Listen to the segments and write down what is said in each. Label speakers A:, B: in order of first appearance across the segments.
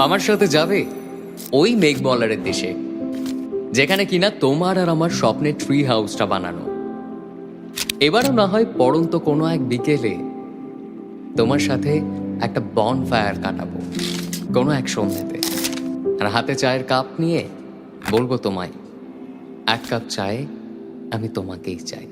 A: আমার সাথে যাবে ওই মেঘমলারের দেশে, যেখানে কিনা তোমার আর আমার স্বপ্নের ট্রি হাউসটা বানানো। এবারও না হয় পড়ন্ত কোনো এক বিকেলে তোমার সাথে একটা বন ফায়ার কাটাবো কোনো এক সন্ধ্যেতে, আর হাতে চায়ের কাপ নিয়ে বলবো তোমায়, এক কাপ চায়ে আমি তোমাকেই চাই।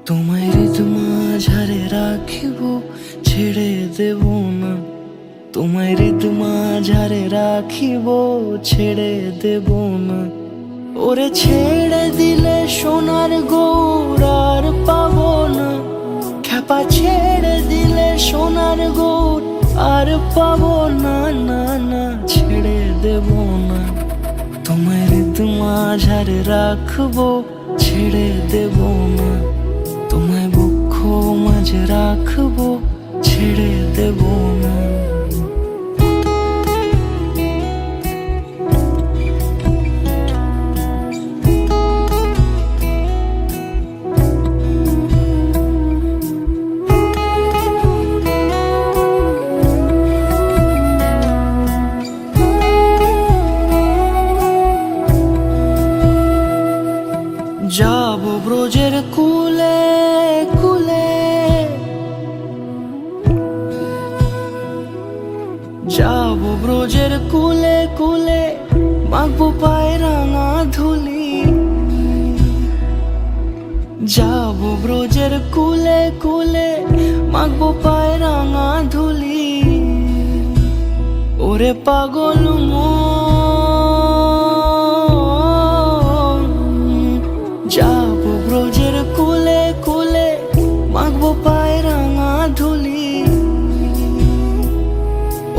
B: তোমায় হৃদমাঝারে রাখিব, ছেড়ে দেব না। তোমায় হৃদমাঝারে রাখিব, ছেড়ে দেব না। ওরে ছেড়ে দিলে সোনার গৌর আর পাবো না। খ্যাপা ছেড়ে দিলে সোনার গৌর আর পাবো না, না না, ছেড়ে দেব না। তোমায় হৃদমাঝারে রাখবো, ছেড়ে দেব না। তোমায় বক্ষ মাঝে রাখবো, ছেড়ে দেব না। যাব ব্রজের কুলে কুলে, যাব ব্রজের কুলে কুলে, মাখবো পায়ে রাঙা ধুলি। যাব ব্রজের কুলে কুলে, মাখবো পায়ে রাঙা ধুলি। ওরে পাগল যাব ব্রজের কুলে কুলে, মাখবো পায়ে রাঙা ধুলি।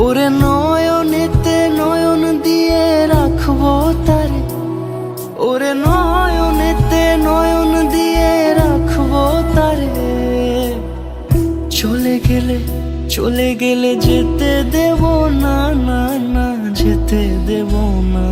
B: ওরে নয়নেতে নয়ন দিয়ে রাখবো তারে, ওরে নয়নেতে নয়ন দিয়ে রাখবো তারে। চলে গেলে যেতে দেব না, না না, যেতে দেব না।